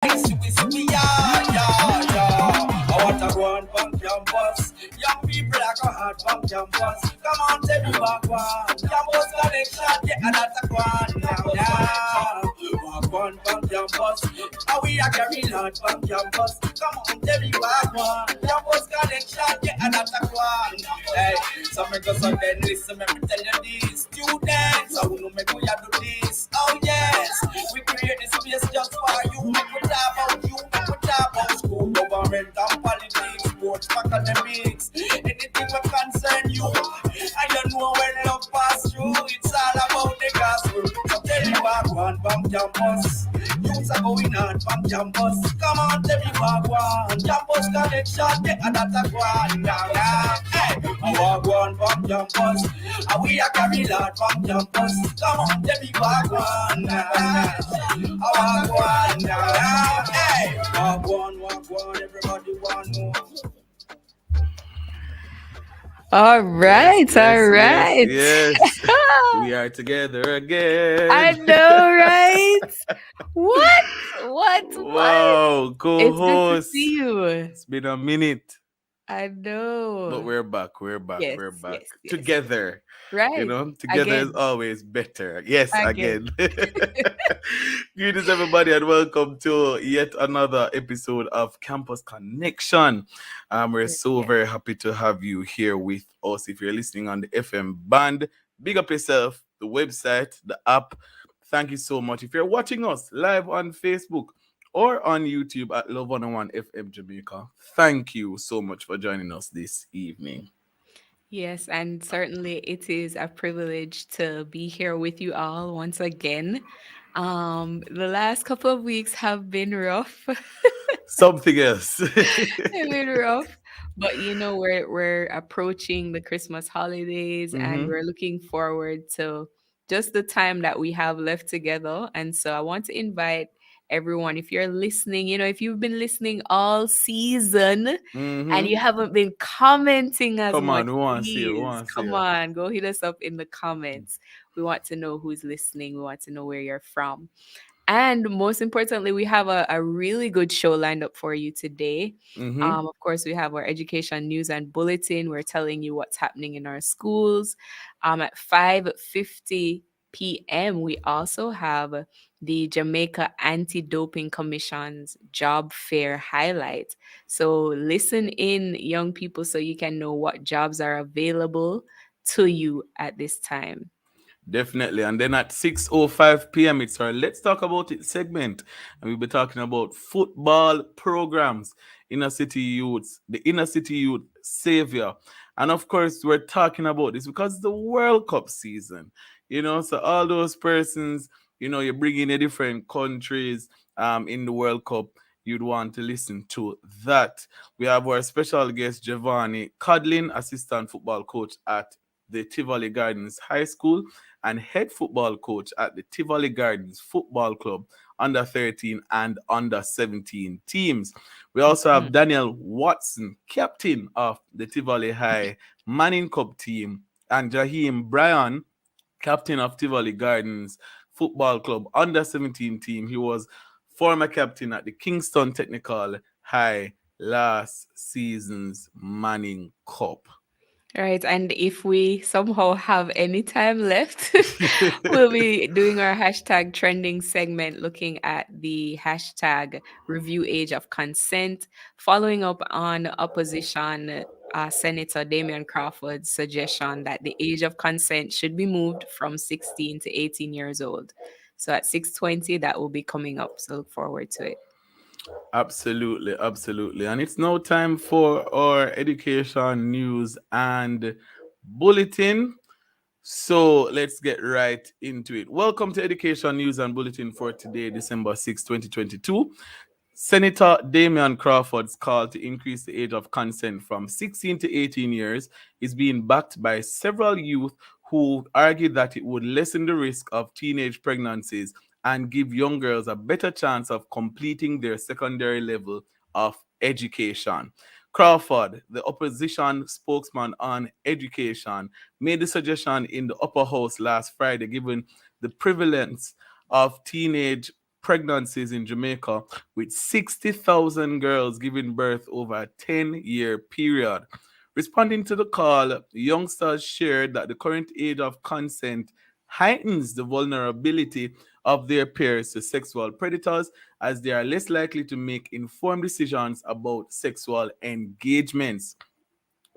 I want to go on campus. Young people are going hard on campus. Come on, tell me what one. Campus connection, yeah, and that's a one. Now, walk on campus. How we are carrying hard on campus. Come on, tell me what one. Campus connection, yeah, and that's a one. Hey, so make us on then listen, let me tell you this. Students, I will make we do this. Oh yes, we create this space just for you. Make we talk about you, make we talk about school, government and politics, sports, academics, anything that concern you. And you know when love pass through, it's all about the gospel. So tell me what one from campus. Youths are going on from campus. Come on, tell me what one. Campus connection, yeah, and that's a one. Now, hey, I walk one from campus. And we are carrying lot from campus. Come on, tell me what one. I walk one now. Hey, walk one, everybody want more. All right. Yes. We are together again. I know, right? What? Wow, co-host. It's good to see you. It's been a minute. I know. But we're back. Yes, Together. Right. You know, together again. Is always better. Yes, Again. Greetings, everybody, and welcome to yet another episode of Campus Connection. We're so very happy to have you here with us. If you're listening on the FM band, big up yourself, the website, the app. Thank you so much. If you're watching us live on Facebook or on YouTube at Love 101 FM Jamaica, thank you so much for joining us this evening. Yes, and certainly it is a privilege to be here with you all once again. The last couple of weeks have been rough. Something else. They've been rough. But we're approaching the Christmas holidays and we're looking forward to just the time that we have left together. And so I want to invite everyone, if you're listening, if you've been listening all season and you haven't been commenting as Come much, on, we want to see you. please come on, go hit us up in the comments. We want to know who's listening. We want to know where you're from. And most importantly, we have a really good show lined up for you today. Of course, we have our education news and bulletin. We're telling you what's happening in our schools. At 5:50 p.m., we also have the Jamaica Anti-Doping Commission's job fair highlight. So listen in, young people, so you can know what jobs are available to you at this time. Definitely. And then at 6:05 p.m., it's our Let's Talk About It segment. And we'll be talking about football programs, inner city youths, the inner city youth savior. And of course, we're talking about this because it's the World Cup season. So all those persons, you bring in a different countries in the World Cup, you'd want to listen to that. We have our special guest, Giovanni Codlin, assistant football coach at the Tivoli Gardens High School and head football coach at the Tivoli Gardens Football Club under 13 and under 17 teams. We also have Daniel Watson, captain of the Tivoli High Manning Cup team, and Jaheim Bryan, captain of Tivoli Gardens Football Club under 17 team. He was former captain at the Kingston Technical High last season's Manning Cup. Right. And if we somehow have any time left, we'll be doing our hashtag trending segment looking at the hashtag review age of consent, following up on opposition Senator Damian Crawford's suggestion that the age of consent should be moved from 16 to 18 years old. So at 6:20, that will be coming up. So look forward to it. Absolutely. And it's now time for our education news and bulletin. So let's get right into it. Welcome to Education News and Bulletin for today, December 6, 2022. Senator Damian Crawford's call to increase the age of consent from 16 to 18 years is being backed by several youth who argue that it would lessen the risk of teenage pregnancies and give young girls a better chance of completing their secondary level of education. Crawford, the opposition spokesman on education, made the suggestion in the upper house last Friday, given the prevalence of teenage pregnancies in Jamaica, with 60,000 girls giving birth over a 10-year period. Responding to the call, youngsters shared that the current age of consent heightens the vulnerability of their peers to sexual predators, as they are less likely to make informed decisions about sexual engagements.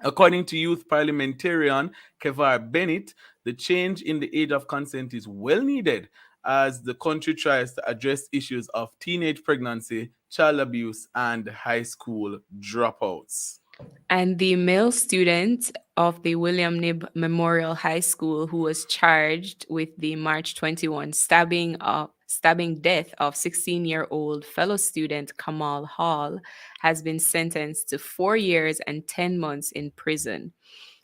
According to youth parliamentarian Kevar Bennett, the change in the age of consent is well needed as the country tries to address issues of teenage pregnancy, child abuse, and high school dropouts. And the male student of the William Knibb Memorial High School who was charged with the March 21 stabbing death of 16-year-old fellow student Kamal Hall has been sentenced to 4 years and 10 months in prison.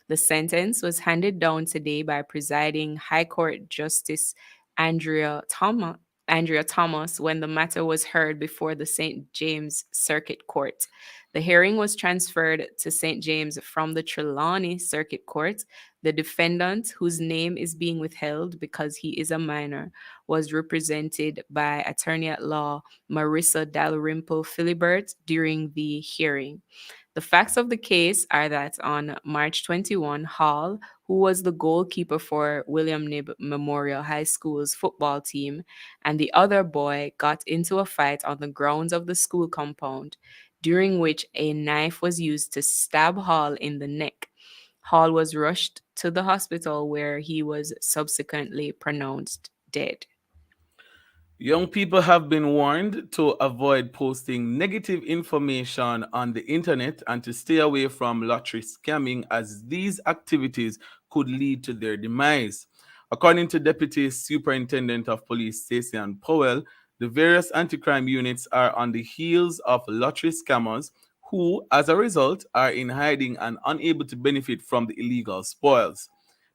The sentence was handed down today by presiding High Court Justice Andrea Thomas. Andrea Thomas, when the matter was heard before the St. James Circuit Court. The hearing was transferred to St. James from the Trelawney Circuit Court. The defendant, whose name is being withheld because he is a minor, was represented by attorney at law Marissa Dalrymple Philibert during the hearing. The facts of the case are that on March 21, Hall, who was the goalkeeper for William Knibb Memorial High School's football team, and the other boy got into a fight on the grounds of the school compound, during which a knife was used to stab Hall in the neck. Hall was rushed to the hospital where he was subsequently pronounced dead. Young people have been warned to avoid posting negative information on the internet and to stay away from lottery scamming, as these activities could lead to their demise. According to Deputy Superintendent of Police Stacey Powell, the various anti-crime units are on the heels of lottery scammers who, as a result, are in hiding and unable to benefit from the illegal spoils.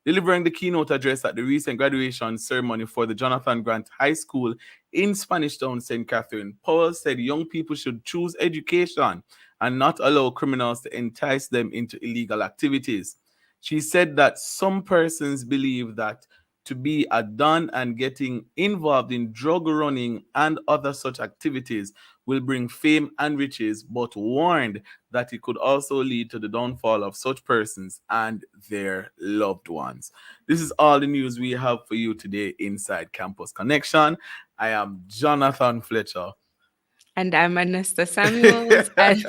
Delivering the keynote address at the recent graduation ceremony for the Jonathan Grant High School in Spanish Town, St. Catherine, Powell said young people should choose education and not allow criminals to entice them into illegal activities. She said that some persons believe that to be a don and getting involved in drug running and other such activities will bring fame and riches, but warned that it could also lead to the downfall of such persons and their loved ones. This is all the news we have for you today inside Campus Connection. I am Jonathan Fletcher. And I'm Anesta Samuels. And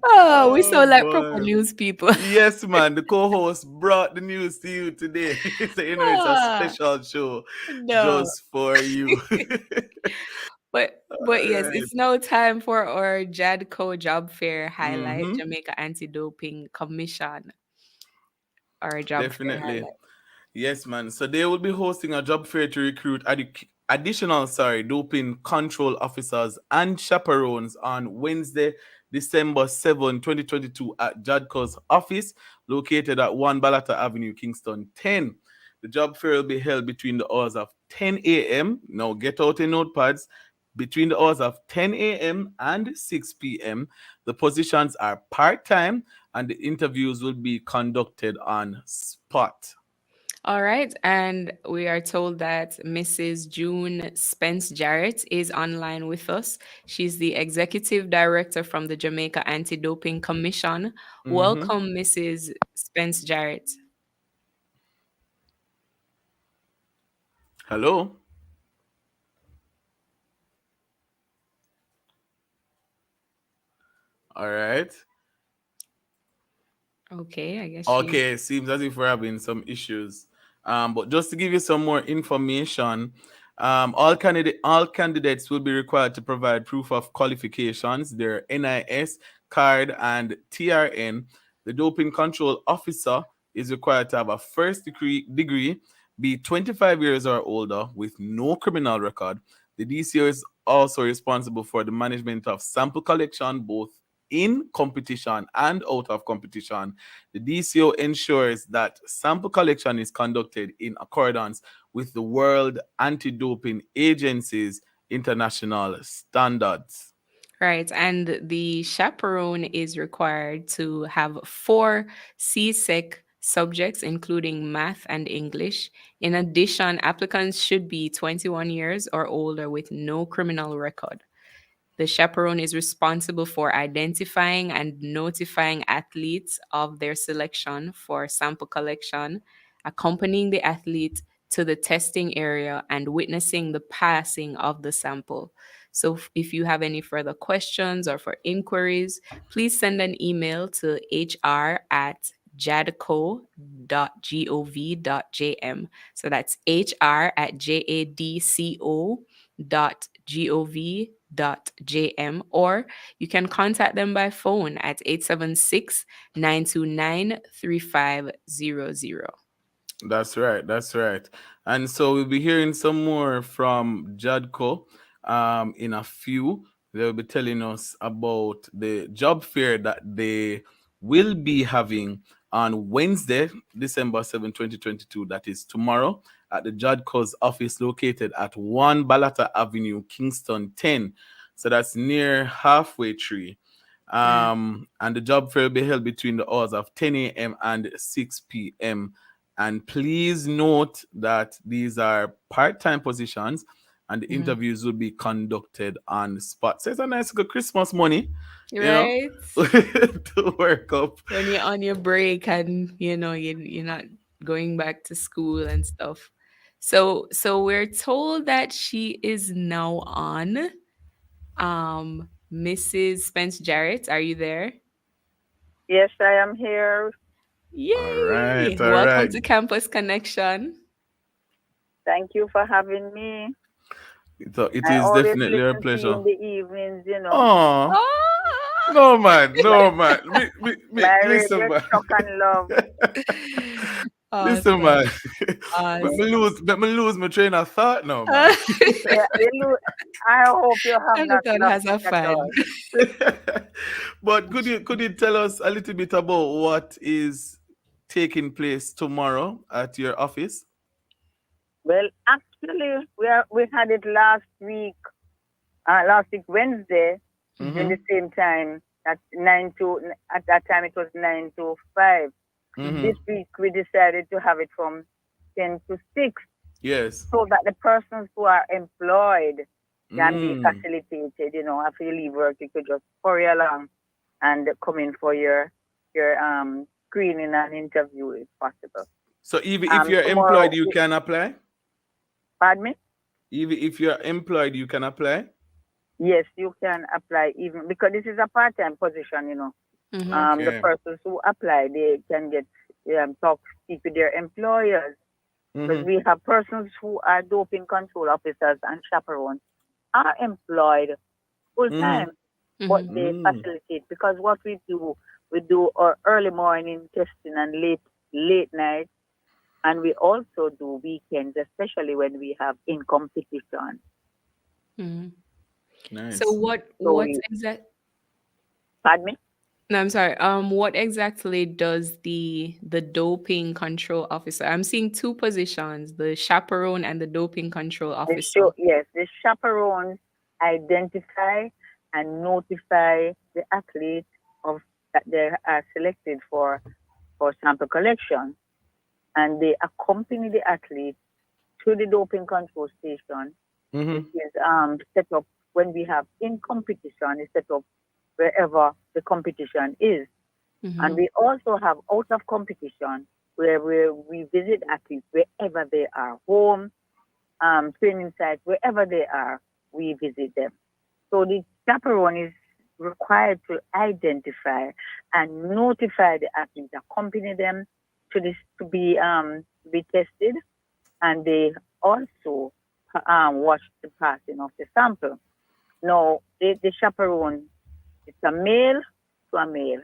oh, we Oh sound like proper boy. news people. Yes, man. The co-host brought the news to you today. So you know it's a Ah, special show no. just for you. But All yes, right. it's now time for our JADCO Job Fair highlight, Mm-hmm. Jamaica Anti-Doping Commission, or Job Fair Definitely. highlight. Yes, man. So they will be hosting a job fair to recruit additional, doping control officers and chaperones on Wednesday, December 7, 2022 at Jadco's office located at 1 Balata Avenue, Kingston 10. The job fair will be held between the hours of 10 a.m. Now get out your notepads. Between the hours of 10 a.m. and 6 p.m. The positions are part-time and the interviews will be conducted on spot. All right, and we are told that Mrs. June Spence Jarrett is online with us. She's the executive director from the Jamaica Anti-Doping Commission. Mm-hmm. Welcome, Mrs. Spence Jarrett. Hello. All right. Okay, I guess she. Okay, seems as if we're having some issues. But just to give you some more information, all candidates will be required to provide proof of qualifications, their NIS card and TRN. The doping control officer is required to have a first degree, be 25 years or older with no criminal record. The DCO is also responsible for the management of sample collection, both in competition and out of competition. The DCO ensures that sample collection is conducted in accordance with the World Anti-Doping Agency's international standards. Right, and the chaperone is required to have 4 CSEC subjects, including math and English. In addition, applicants should be 21 years or older with no criminal record. The chaperone is responsible for identifying and notifying athletes of their selection for sample collection, accompanying the athlete to the testing area, and witnessing the passing of the sample. So, if you have any further questions or for inquiries, please send an email to hr@jadco.gov.jm. So that's hr@jadco.gov.jm, or you can contact them by phone at 876-929-3500. That's right. That's right. And so we'll be hearing some more from Jadco in a few. They'll be telling us about the job fair that they will be having on Wednesday, December 7, 2022. That is tomorrow at the Jadco's office located at 1 Balata Avenue, Kingston 10. So that's near halfway tree. And the job fair will be held between the hours of 10 a.m. and 6 p.m. And please note that these are part-time positions and the interviews will be conducted on the spot. So it's a nice good Christmas money, you know, Right? to work up. When you're on your break and you're not going back to school and stuff. So we're told that she is now on. Mrs. Spence Jarrett, are you there? Yes, I am here. All right, Yay! all Welcome right. to Campus Connection. Thank you for having me. So it I is always definitely a listen to you pleasure. in the evenings. Oh, Ah! no, man. My, No, man. my Listen, radio man. shock and love. Listen, Awesome. man. Yes. Let me lose my train of thought now, man. Yeah, I hope you have not Jonathan lost has it a at fan. all. But could you tell us a little bit about what is taking place tomorrow at your office? Well, actually, we had it last week Wednesday, in Mm-hmm. the same time at that time it was 9 to 5. Mm-hmm. This week we decided to have it from 10 to 6, Yes. so that the persons who are employed can be Mm. facilitated. After you leave work, you could just hurry along and come in for your screening and interview if possible. So even if you're employed, Tomorrow, you can apply? pardon me? Even if you're employed, you can apply? Yes, you can apply even because this is a part-time position. Mhm. The Okay. persons who apply, they can get speak with their employers, because Mm-hmm. we have persons who are doping control officers and chaperones are employed full Mm-hmm. time, but Mhm. they Mm. facilitate, because what we do our early morning testing and late night, and we also do weekends, especially when we have in competition. Mhm. So Nice. So what we, exact pardon me, no, I'm sorry. What exactly does the doping control officer? I'm seeing two positions, the chaperone and the doping control officer. the chaperones identify and notify the athlete of that they are selected for sample collection, and they accompany the athlete to the doping control station, which Mm-hmm. is set up when we have in competition, is set up wherever the competition is. And Mhm. we also have out of competition where we visit athletes wherever they are, home, training sites, wherever they are, we visit them. So the chaperone is required to identify and notify the athletes, accompany them to be tested, and they also watch the passing of the sample. Now, the chaperone, it's a male to a male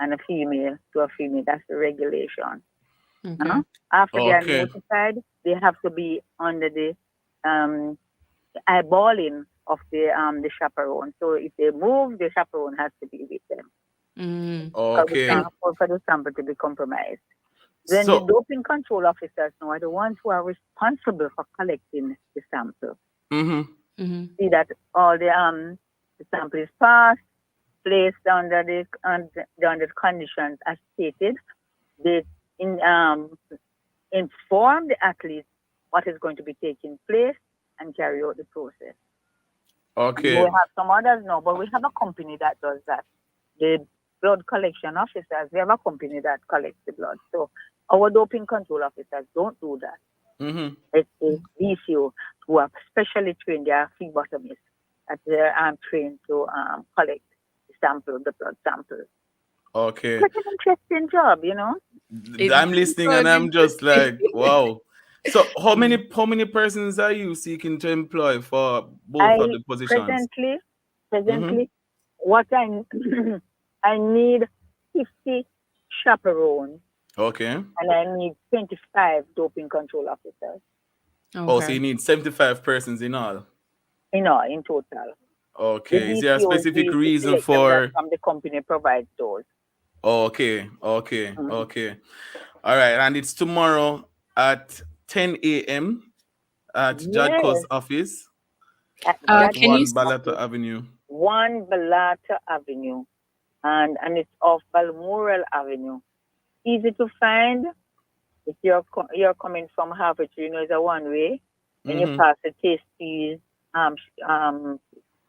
and a female to a female. That's the regulation. Uh-huh. Okay. After they are Okay. notified, they have to be under um, the eyeballing of the chaperone. So if they move, the chaperone has to be with them, Mm. because we Okay. can't And afford for the sample to be compromised. Then the So, doping control officers now are the ones who are responsible for collecting the sample. mm-hmm. mhm. See that all the sample is passed, placed under the conditions as stated. They inform the athletes what is going to be taking place and carry out the process. Okay. We have some others now, but we have a company that does that. The blood collection officers, we have a company that collects the blood. So our doping control officers don't do that. Mm-hmm. It's the DCO who are specially trained. They are phlebotomists that they are trained to collect the blood samples. Okay. It's an interesting job, you know. I'm listening and I'm just like, wow. So how many persons are you seeking to employ for both of the positions? Presently, what I need 50 chaperones. Okay. And I need 25 doping control officers. Okay. Oh, so you need 75 persons in all? In total. Okay. Is there a specific reason for... From the company provides those. Okay. All right. And it's tomorrow at 10 a.m. at Jadko's office. Can you... 1 Balata Avenue. 1 Balata Avenue. And it's off Balmoral Avenue. Easy to find. If you're coming from Harvard, you know it's a one-way. When you pass the Tasties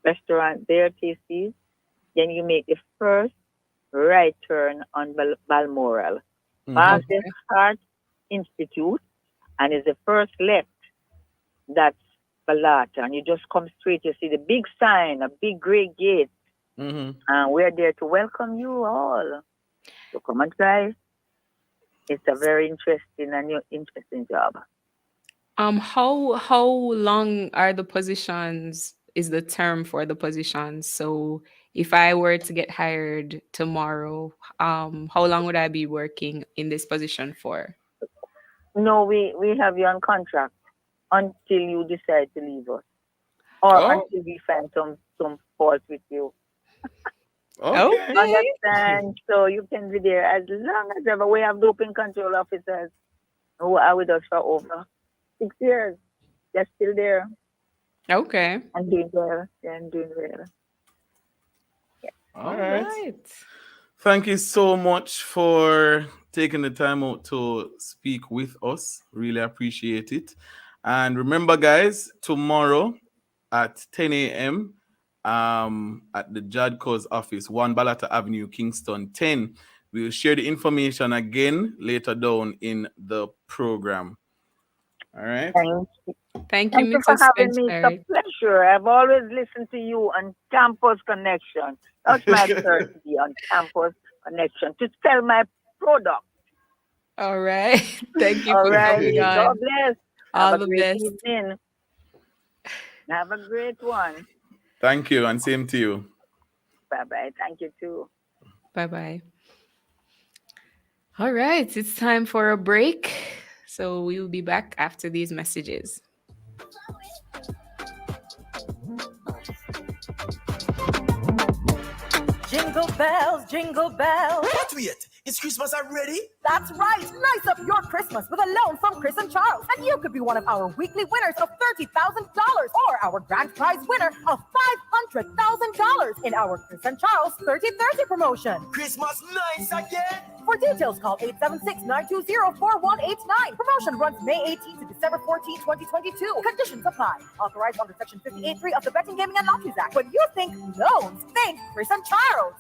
restaurant there, Tasties, then you make the first right turn on Balmoral. Pass the Heart Institute, and it's the first left. That's Balata, and you just come straight. You see the big sign, a big gray gate, and we're there to welcome you all. So come and try. It's a very interesting job. How long are the positions? Is the term for the positions? So if I were to get hired tomorrow, how long would I be working in this position for? No, we have you on contract until you decide to leave us, or until we find some fault with you. Okay. Understand? So you can be there as long as ever. We have doping control officers who are with us for over 6 years. They're still there. Okay. And doing well. And doing well. Yeah. All right. Thank you so much for taking the time out to speak with us. Really appreciate it. And remember, guys, tomorrow at 10 a.m. At the Jadco's office, 1 Balata Avenue, Kingston 10. We'll share the information again later down in the program. All right. Thank you for having me. It's a pleasure. I've always listened to you on Campus Connection. That's my turn to be on Campus Connection to sell my product. All right. Thank you for coming on. God bless. All the best. Evening. Have a great one. Thank you, and same to you. Bye-bye. Thank you, too. Bye-bye. All right, it's time for a break. So we will be back after these messages. Jingle bells, jingle bells. What we it? Is Christmas already? That's right. Nice up your Christmas with a loan from Chris and Charles. And you could be one of our weekly winners of $30,000 or our grand prize winner of $500,000 in our Chris and Charles 30/30 promotion. Christmas nice again. For details, call 876-920-4189. Promotion runs May 18 to December 14, 2022. Conditions apply. Authorized under Section 58.3 of the Betting, Gaming, and Lotteries Act. When you think loans, think Chris and Charles.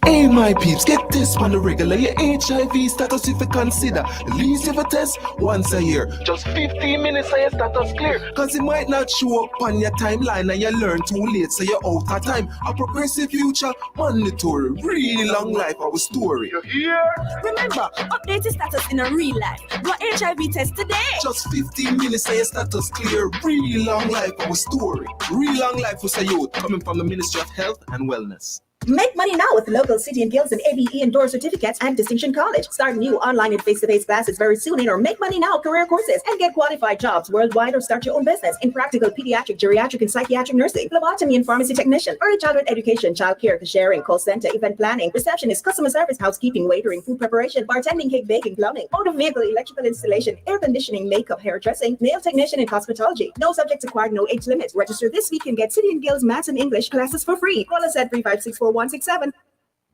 Hey my peeps, get this on the regular. Your HIV status if you consider. At least if a test once a year. Just 15 minutes and your status clear. Cause it might not show up on your timeline and you learn too late so you're out of time. A progressive future, mandatory. Really long life, our story. You hear? Remember, update your status in a real life. Do an HIV test today. Just 15 minutes and your status clear. Really long life, our story. Real long life for youth coming from the Ministry of Health and Wellness. Make money now with local City and Guilds and ABE endorsed certificates and Distinction College. Start new online and face-to-face classes very soon in our Make Money Now career courses and get qualified jobs worldwide or start your own business in practical pediatric, geriatric, and psychiatric nursing, phlebotomy and pharmacy technician, early childhood education, childcare, cashiering, call center, event planning, receptionist, customer service, housekeeping, waitering, food preparation, bartending, cake baking, plumbing, motor vehicle, electrical installation, air conditioning, makeup, hairdressing, nail technician, and cosmetology. No subjects required, no age limit. Register this week and get City and Guilds Maths and English classes for free. Call us at 3564167.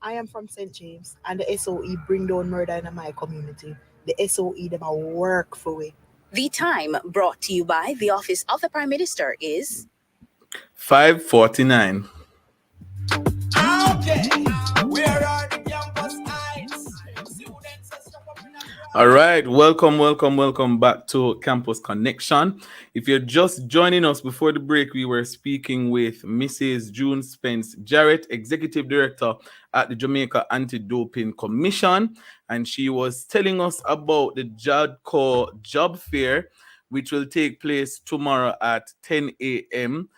I am from St. James, and the SOE bring down murder in my community. The SOE them a work for we. The time brought to you by the Office of the Prime Minister is 5:49. Okay, where are the campus eyes? Students are stuck up in a All right, welcome back to Campus Connection. If you're just joining us before the break, we were speaking with Mrs. June Spence Jarrett, Executive Director at the Jamaica Anti-Doping Commission, and she was telling us about the JADCO Job Fair, which will take place tomorrow at 10 a.m.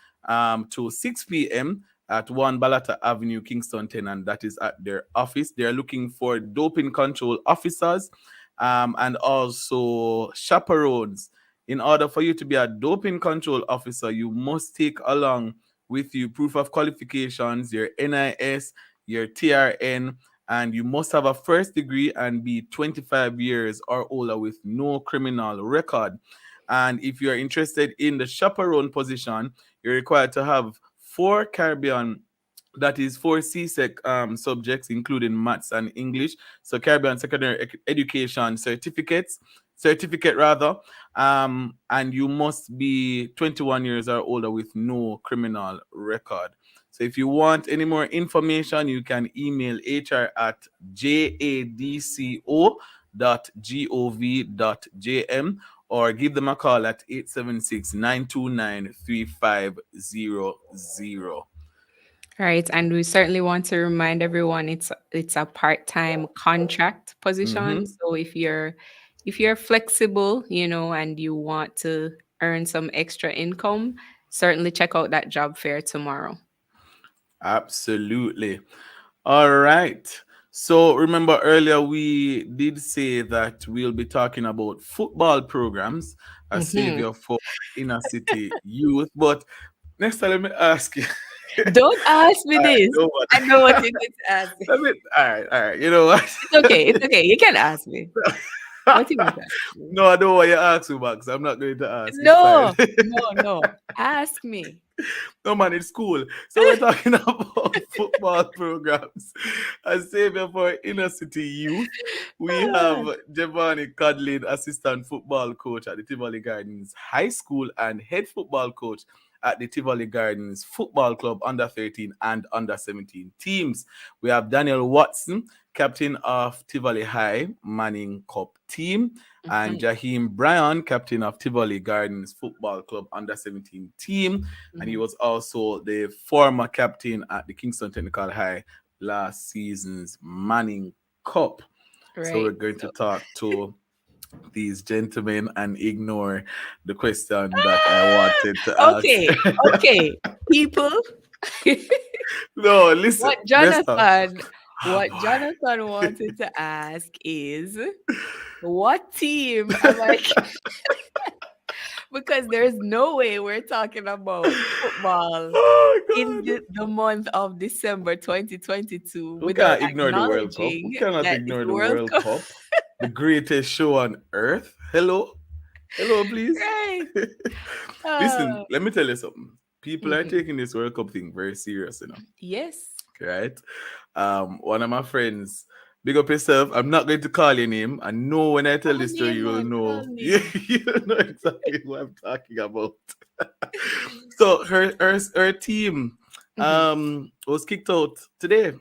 To 6 p.m. at 1 Balata Avenue, Kingston 10, and that is at their office. They're looking for doping control officers and also chaperones. In order for you to be a doping control officer, you must take along with you proof of qualifications, your NIS, your TRN, and you must have a first degree and be 25 years or older with no criminal record. And if you're interested in the chaperone position, you're required to have 4 Caribbean, that is 4 CSEC subjects, including maths and English. So Caribbean Secondary Education certificate rather. And you must be 21 years or older with no criminal record. So if you want any more information, you can email hr@jadco.gov.jm or give them a call at 876-929-3500. Right, and we certainly want to remind everyone it's a part-time contract position. So if you're flexible, and you want to earn some extra income, certainly check out that job fair tomorrow. Absolutely. All right. So remember earlier we did say that we'll be talking about football programs, a savior for inner city youth. But next time, let me ask you. Don't ask me this. I know what you're going to ask me. All right. You know what? It's okay. You can ask me. What you want to ask me? No, I don't want you to ask me back, so I'm not going to ask. No. Ask me. No, man, it's cool. So we're talking about football programs. A savior for inner city youth. We have Giovanni Codlin, assistant football coach at the Tivoli Gardens High School and head football coach at the Tivoli Gardens Football Club under 13 and under 17 teams. We have Daniel Watson, captain of Tivoli High Manning Cup team, and Jaheim Bryan, captain of Tivoli Gardens Football Club under 17 team. And he was also the former captain at the Kingston Technical High last season's Manning Cup. Right. So we're going to talk to these gentlemen and ignore the question that I wanted to ask. Okay, people. No, listen. What Jonathan wanted to ask is, what team am I? Because there's no way we're talking about football in the month of December 2022 We without can't ignore the World Cup. We cannot ignore the World Cup. The greatest show on earth. Hello, please. Right. Listen, let me tell you something. People are taking this World Cup thing very serious, Yes. Right? One of my friends, big up yourself. I'm not going to call your name. I know when I tell this story, you will know. You know exactly what I'm talking about. So her team was kicked out today.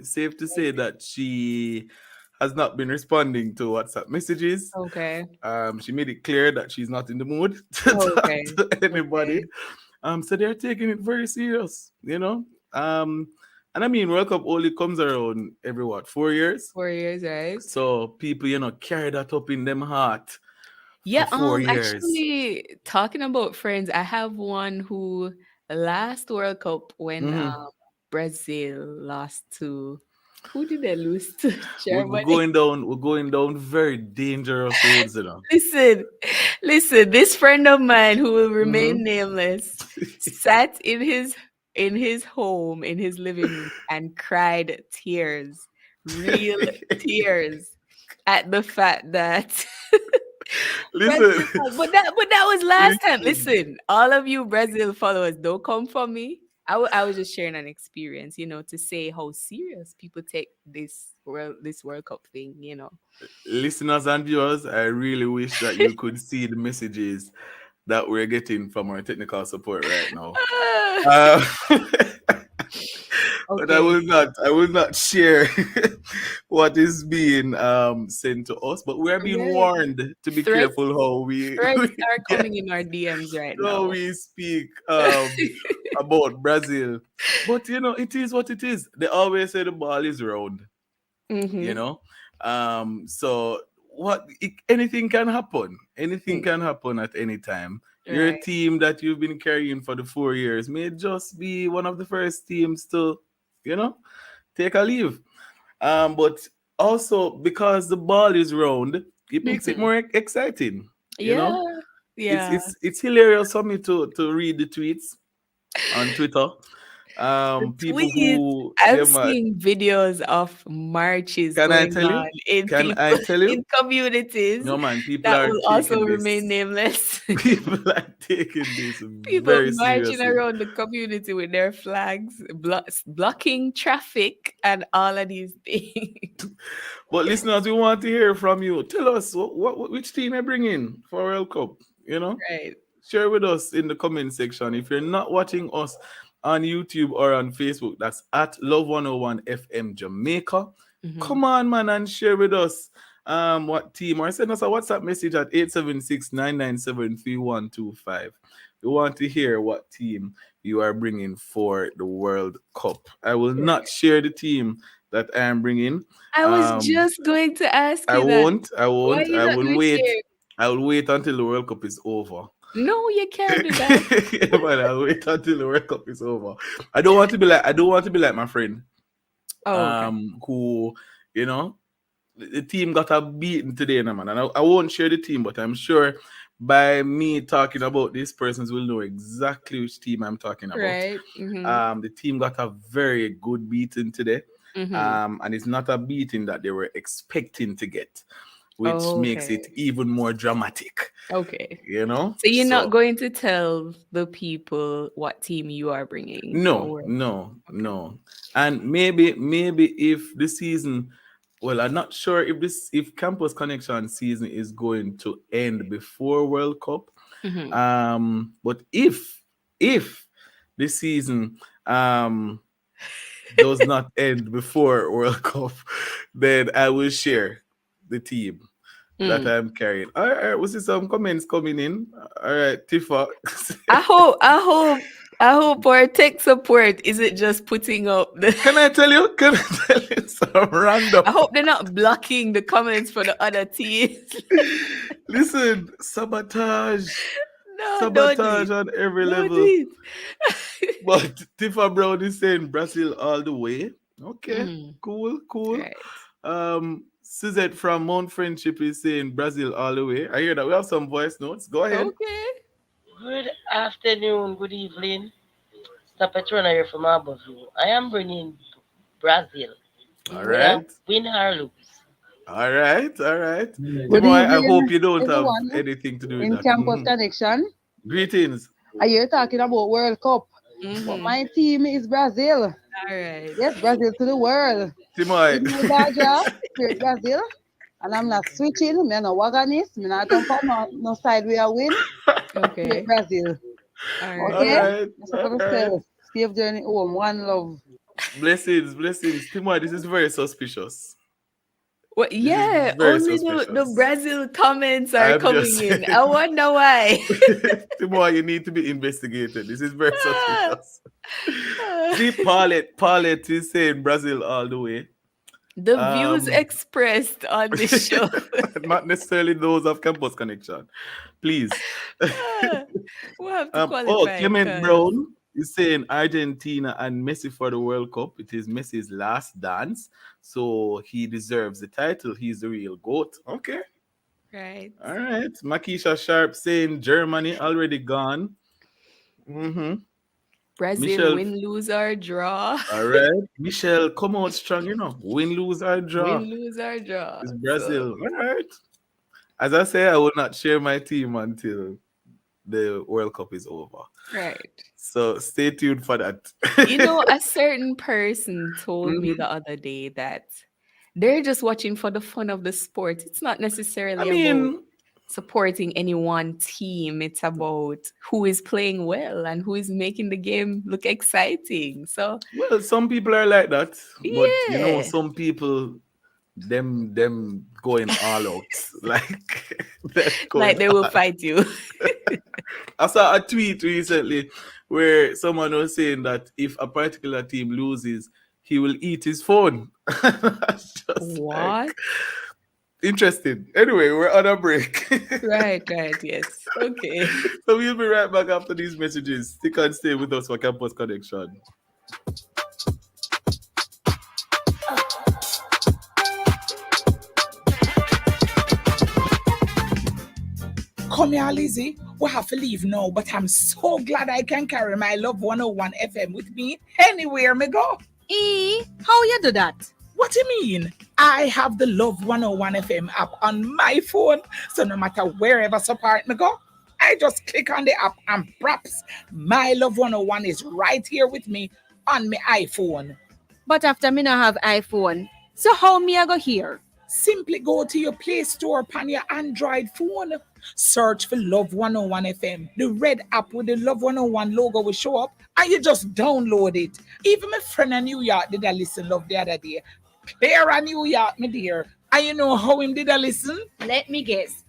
Safe to say that she has not been responding to WhatsApp messages. Okay. She made it clear that she's not in the mood to talk to anybody. So they're taking it very serious, And I mean, World Cup only comes around every 4 years? 4 years, right? So people, carry that up in them heart. Yeah, for 4 years. Actually, talking about friends, I have one who last World Cup when Brazil lost to, who did they lose to? Germany. We're going down very dangerous roads, Listen, this friend of mine who will remain nameless sat in his home, in his living room, and cried tears, real tears, at the fact that listen, but that was last time. Listen, all of you Brazil followers, don't come for me. I was just sharing an experience, to say how serious people take this World Cup thing, Listeners and viewers, I really wish that you could see the messages that we're getting from our technical support right now. Uh, but Okay. I will not share what is being sent to us. But we are being Right. warned to be Threats careful how we threats are yeah, coming in our DMs right how now. we speak about Brazil. But it is what it is. They always say the ball is round. you Mm-hmm. know so anything can happen, at any time. Your Right. team that you've been carrying for the 4 years may just be one of the first teams to you know take a leave. But also, because the ball is round, it makes it Mm-hmm. more exciting. you Yeah. know it's Yeah. it's it's hilarious for me to read the tweets on Twitter. The People tweets. who, I'm yeah, man, seeing videos of marches can I going tell on you? in Can people I tell in you? communities No, man, people that are will also taking remain this. nameless. People are taking this People very marching seriously. around the community with their flags, blocking traffic, and all of these things. But listeners, we want to hear from you. Tell us which team you bring in for World Cup. You know, Right. share with us in the comment section. If you're not watching us on YouTube or on Facebook, that's at Love 101 FM Jamaica. Mm-hmm. Come on, man, and share with us what team, or send us a WhatsApp message at 876-997-3125. We want to hear what team you are bringing for the World Cup. I will not share the team that I am bringing. I was Um, just going to ask I you that. won't. I Why are won't. you I not will going to wait. share? I will wait until the World Cup is over. No, you can't do that. Yeah, man, I'll wait until the World Cup is over. I don't want to be like my friend. Oh, okay. Who, you know, the team got a beaten today, no, man. And I won't share the team, but I'm sure by me talking about these persons will know exactly which team I'm talking about. Right. Mm-hmm. The team got a very good beating today. Mm-hmm. And it's not a beating that they were expecting to get, which makes it Okay. even more dramatic. Okay. You know? So you're not So going to tell the people what team you are bringing for no, World no, Cup. no. And maybe if the season, well, I'm not sure if Campus Connection season is going to end before World Cup. Mm-hmm. But if the season does not end before World Cup, then I will share the team that Mm. I'm carrying. All right, we see some comments coming in. All right, Tifa. I hope our tech support isn't just putting up the. Can I tell you? Can I tell you some random? I hope they're not blocking the comments for the other teams. Listen, sabotage. No, don't do Sabotage it. on every Don't do level. it. But Tifa Brown is saying Brazil all the way. Okay, Mhm. cool. Right. Suzette from Mount Friendship is saying Brazil all the way. I hear that we have some voice notes. Go ahead. Okay. Good afternoon, good evening. Patrona here from Abbeville. I am bringing Brazil. All Whether right. win or lose. All right. Good Timo, I evening, hope you don't have everyone anything to do with in that. Campus Connection. Greetings. Are you talking about World Cup? But Mm-hmm. my team is Brazil. All right. Yes, Brazil to the world. Timo, In my Dodger, straight Brazil. And I'm not switching. I'm not wagonist. I'm not come from no side where I win. Okay. Straight Brazil. All right. Okay? all right. That's what I'm saying. Safe journey home. One love. Blessings. Timo, this is very suspicious. Well, This is yeah, very only the suspicious. Brazil comments are I'm coming just in. saying. I wonder why. Timo, you need to be investigated. This is very Ah. suspicious. See, Paulette is saying Brazil all the way. The views Um, expressed on this show. not necessarily those of Campus Connection. Please. We'll have to qualify. Clement 'cause- Brown is saying Argentina and Messi for the World Cup. It is Messi's last dance, so he deserves the title. He's the real GOAT. Okay. Right. All right. Makisha Sharp saying Germany already gone. Mm-hmm. Brazil Michelle. win, lose, or draw. All right. Michelle, come out strong, Win, lose, or draw. Win, lose, or draw. It's So, Brazil. All right. As I say, I will not share my team until the World Cup is over. Right. So stay tuned for that. A certain person told me the other day that they're just watching for the fun of the sport. It's not I necessarily about mean, supporting any one team. It's about who is playing well and who is making the game look exciting. So well, some people are like that, but yeah, some people them going all out, like they're like going they will all. fight you. I saw a tweet recently where someone was saying that if a particular team loses, he will eat his phone. Just like What? interesting. Anyway, we're on a break. Right, yes. Okay. So we'll be right back after these messages. Stick and stay with us for Campus Connection. Come here, Lizzie. We have to leave now, but I'm so glad I can carry my Love 101 FM with me anywhere me go. How you do that? What do you mean? I have the Love 101 FM app on my phone, so no matter wherever support me go, I just click on the app and props. My Love 101 is right here with me on my iPhone. But after me not have iPhone, so how me I go here? Simply go to your Play Store on your Android phone. Search for Love 101 FM. The red app with the Love 101 logo will show up and you just download it. Even my friend in New York did a listen love the other day. Clear in New York, my dear. And you know how him did a listen? Let me guess.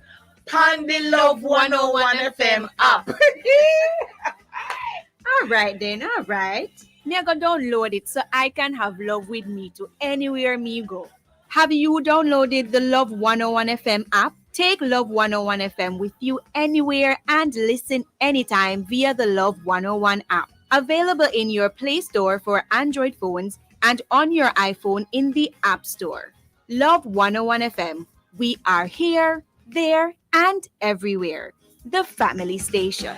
On the Love 101 FM app. All right then, all right. Me I go download it so I can have love with me to anywhere me go. Have you downloaded the Love 101 FM app? Take Love 101 FM with you anywhere and listen anytime via the Love 101 app. Available in your Play Store for Android phones and on your iPhone in the App Store. Love 101 FM. We are here, there, and everywhere. The family station.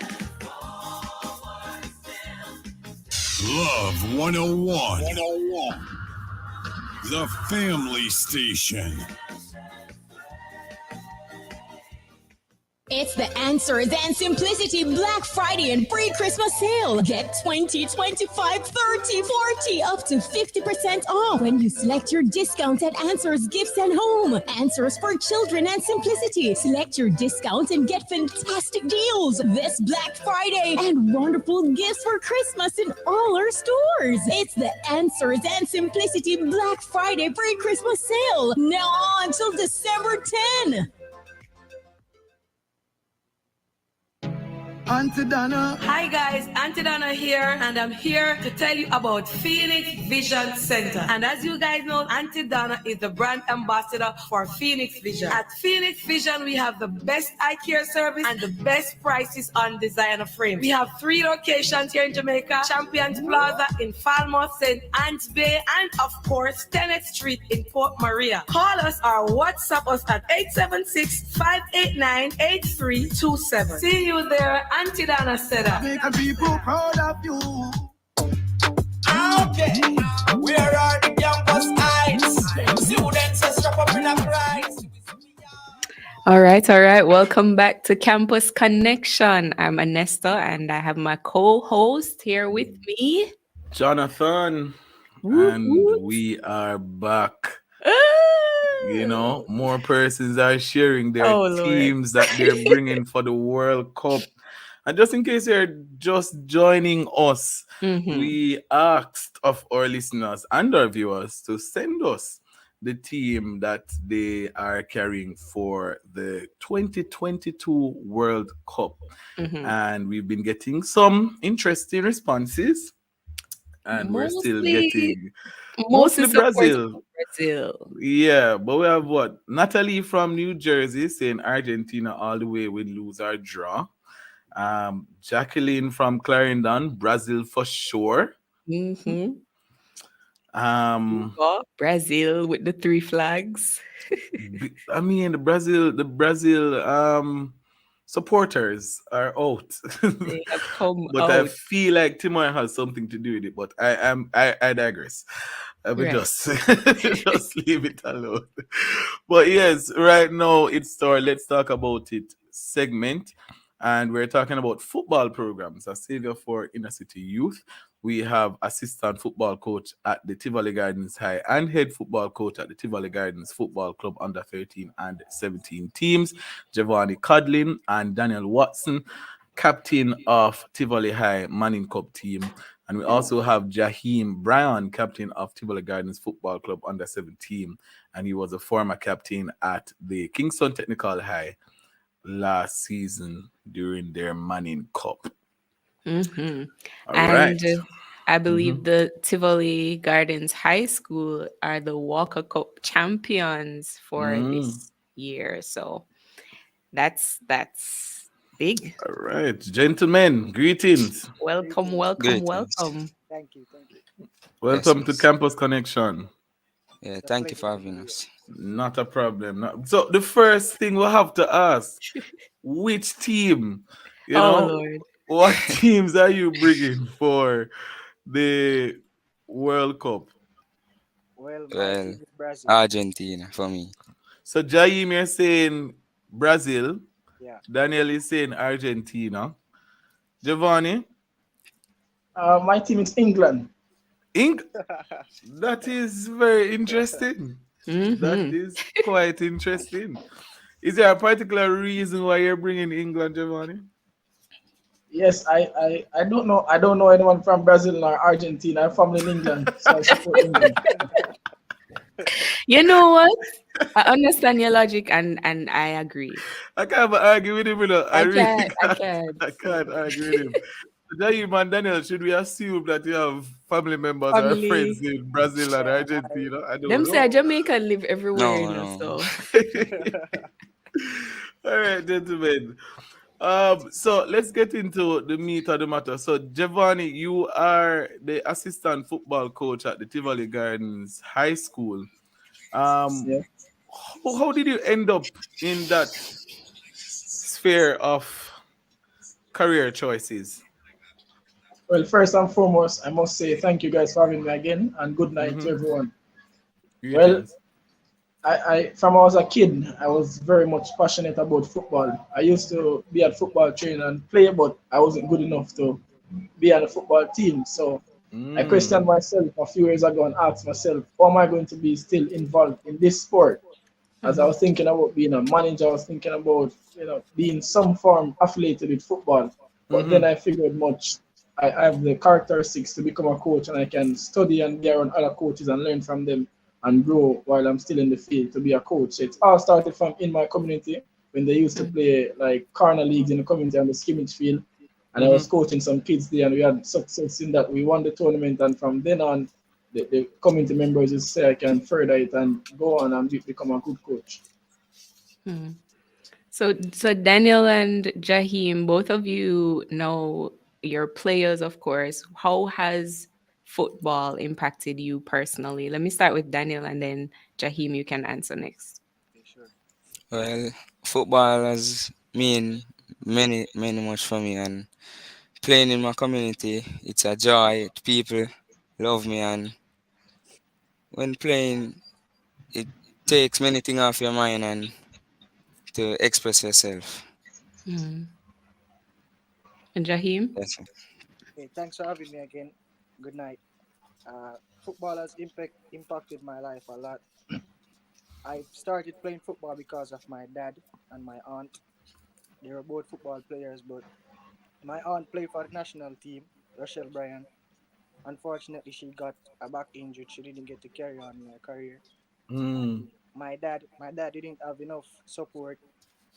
Love 101. The family station. It's the Answers and Simplicity Black Friday and pre-Christmas sale. Get 20, 25, 30, 40, up to 50% off when you select your discount at Answers Gifts and Home. Answers for Children and Simplicity. Select your discount and get fantastic deals this Black Friday and wonderful gifts for Christmas in all our stores. It's the Answers and Simplicity Black Friday pre-Christmas sale. Now on until December 10. Auntie Donna. Hi guys, Auntie Donna here, and I'm here to tell you about Phoenix Vision Center. And as you guys know, Auntie Donna is the brand ambassador for Phoenix Vision. At Phoenix Vision, we have the best eye care service and the best prices on designer frames. We have 3 locations here in Jamaica: Champions Plaza in Falmouth, St. Anne's Bay, and of course, 10th Street in Port Maria. Call us or WhatsApp us at 876-589-8327. See you there. Auntie Donna said that. Make people proud of you. Okay, where are the campus eyes? Students are strap up in a prize. All right. Welcome back to Campus Connection. I'm Anesta and I have my co-host here with me, Jonathan. And we are back. More persons are sharing their teams that they're bringing for the World Cup. And just in case you're just joining us, we asked of our listeners and our viewers to send us the team that they are carrying for the 2022 World Cup. And we've been getting some interesting responses. And we're still getting mostly Brazil. Yeah, but we have what? Natalie from New Jersey saying Argentina all the way, win, lose, or draw. Jacqueline from Clarendon, Brazil for sure. Brazil with the 3 flags. I mean, the Brazil supporters are out. They have come but out. I feel like Timoy has something to do with it. But I digress. I will just leave it alone. But yes, right now it's our Let's Talk About It segment. And we're talking about football programs, a savior for inner city youth. We have assistant football coach at the Tivoli Gardens High and head football coach at the Tivoli Gardens Football Club under 13 and 17 teams, Giovanni Codlin and Daniel Watson, captain of Tivoli High Manning Cup team. And we also have Jaheem Bryan, captain of Tivoli Gardens Football Club under 17. And he was a former captain at the Kingston Technical High last season during their Manning Cup. Mm-hmm. All right. And I believe Mhm. the Tivoli Gardens High School are the Walker Cup champions for Mm. this year. So that's big. All right, gentlemen, greetings. Welcome, welcome, Greetings. welcome. Thank you, thank you. Yes, Welcome to yes. Campus Connection. Yeah, It's a thank you pleasure for to be having here. us. Not a problem. So the first thing we have to ask, which team, Oh Lord. what teams are you bringing for the World Cup? Well, my Well, team is Brazil. Argentina for me. So Jaime you're saying Brazil, Yeah. Daniel is saying Argentina. Giovanni, My team is England. Ink. That is very interesting. That Mm-hmm. is quite interesting. Is there a particular reason why you're bringing England, Giovanni? Yes, I don't know. I don't know anyone from Brazil or Argentina. I'm from in England, so I support England. You know what? I understand your logic and I agree. I can't argue with him, you know. I I really can't. I can't. can't. I can't argue with him. Jaime and Daniel, should we assume that you have family members or friends Family. in Brazil and Yeah, Argentina? I don't Them say know. Jamaica live everywhere, No, you know, no. so All right, gentlemen. So let's get into the meat of the matter. So, Giovanni, you are the assistant football coach at the Tivoli Gardens High School. Um, Yeah. how did you end up in that sphere of career choices? Well, first and foremost, I must say thank you guys for having me again, and good night to Mm-hmm. everyone. Well, Greetings. from I was a kid, I was very much passionate about football. I used to be at football training and play, but I wasn't good enough to be on a football team. So I questioned Mm. myself a few years ago and asked myself, how am I going to be still involved in this sport? As I Mhm. was thinking about being a manager, I was thinking about being some form affiliated with football. But then Mm-hmm. I figured much I have the characteristics to become a coach, and I can study and be around other coaches and learn from them and grow while I'm still in the field to be a coach. So it all started from in my community when they used to Mhm. play like corner leagues in the community on the scrimmage field, and I was Mm-hmm. coaching some kids there, and we had success in that. We won the tournament, and from then on, the community members just say I can further it and go on and become a good coach. Hmm. So Daniel and Jaheim, both of you know your players, of course. How has football impacted you personally? Let me start with Daniel and then Jaheim, you can answer next. Okay, sure. Well, football has mean many much for me, and playing in my community, it's a joy. People love me, and when playing, it takes many things off your mind and to express yourself. Hmm. And Jaheim? Yes. Okay, thanks for having me again. Good night. Football has impacted my life a lot. I started playing football because of my dad and my aunt. They were both football players, but my aunt played for the national team, Rochelle Bryan. Unfortunately, she got a back injury. She didn't get to carry on in her career. Mm. And my dad didn't have enough support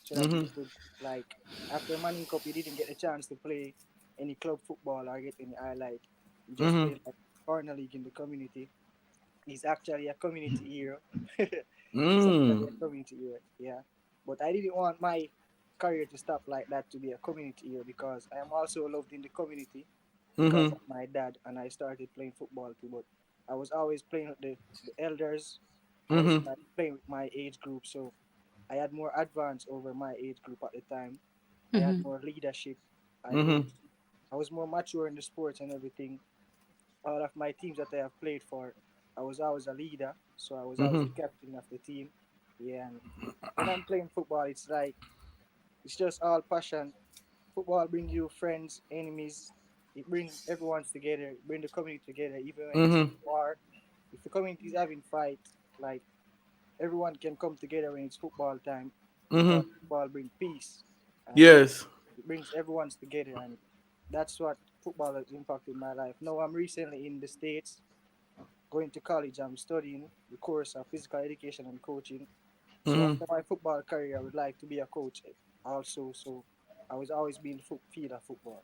so that he Mm-hmm. could, like, after Manning Cup, he didn't get a chance to play any club football or get any highlight. He just Mm-hmm. played like corner league in the community. He's actually a community hero. He's Mm. actually a community hero, yeah. But I didn't want my career to stop like that to be a community hero because I am also loved in the community because Mm-hmm. of my dad, and I started playing football too. But I was always playing with the elders. I was Mm-hmm. like playing with my age group, so I had more advance over my age group at the time. I had Hmm. more leadership. I Mm-hmm. knew I was more mature in the sports and everything. All of my teams that I have played for, I was always a leader, so I was always Mm-hmm. the captain of the team. Yeah, and when I'm playing football, it's like it's just all passion. Football bring you friends, enemies. It bring everyone's together. It bring the community together. Even when it's Mm-hmm. war, if the community is having fight, like everyone can come together when it's football time, Mm-hmm. because football bring peace, and Yes. it brings everyone's together, and that's what football has impacted my life. Now I'm recently in the States, going to college. I'm studying the course of physical education and coaching. So Mm-hmm. after my football career, I would like to be a coach also. So I was always being field of football.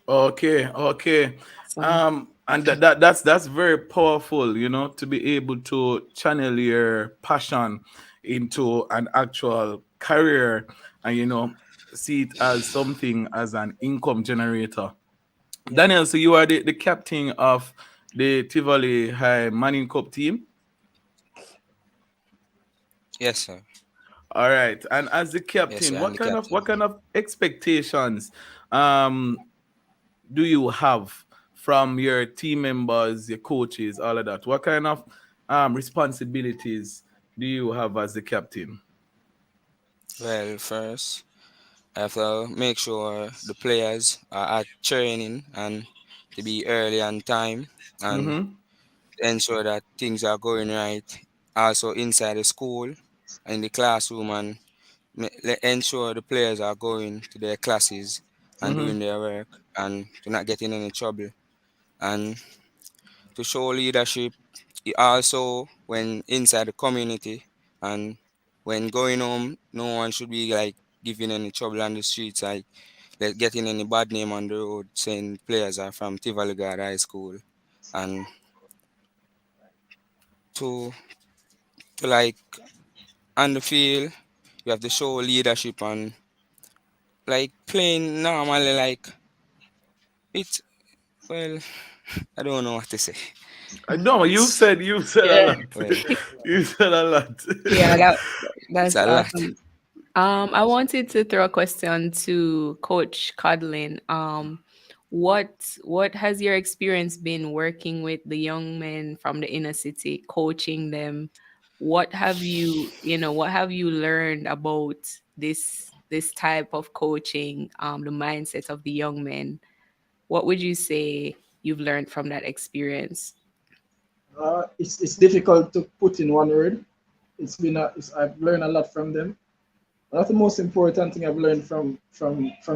Okay, okay. Awesome. And that's very powerful, to be able to channel your passion into an actual career and see it as something as an income generator. Yeah. Daniel, so you are the captain of the Tivoli High Manning Cup team. Yes, sir. All right. And as the Yes, captain, sir. I'm what the kind of captain. expectations um do you have from your team members, your coaches, all of that? What kind of responsibilities do you have as the captain? Well, first, I have to make sure the players are at training and to be early on time and Mm-hmm. ensure that things are going right. Also inside the school, in the classroom, and ensure the players are going to their classes and Mm-hmm. doing their work and to not get in any trouble. And to show leadership, also when inside the community and when going home, no one should be like giving any trouble on the streets, like getting any bad name on the road, saying players are from Tivoli High School, and to like on the field, you have to show leadership and like playing normally, like it's well, I don't know what to say. No, It's you've said a Yeah. lot. well, You said a lot. Yeah, it's that's a lot. awesome. I wanted to throw a question to Coach Codlin. What has your experience been working with the young men from the inner city, coaching them? What have you learned about this type of coaching, the mindset of the young men? What would you say you've learned from that experience? It's difficult to put in one word. I've learned a lot from them. One of the most important thing I've learned from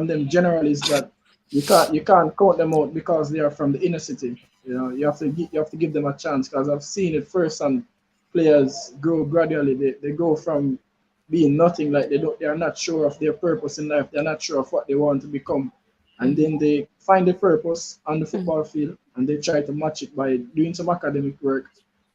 them generally is that you can't count them out because they are from the inner city. You have to give them a chance because I've seen it first, and players grow gradually. They go from being nothing, like they are not sure of their purpose in life. They're not sure of what they want to become, and Mhm. then they find the purpose on the Mhm. football field, and they try to match it by doing some academic work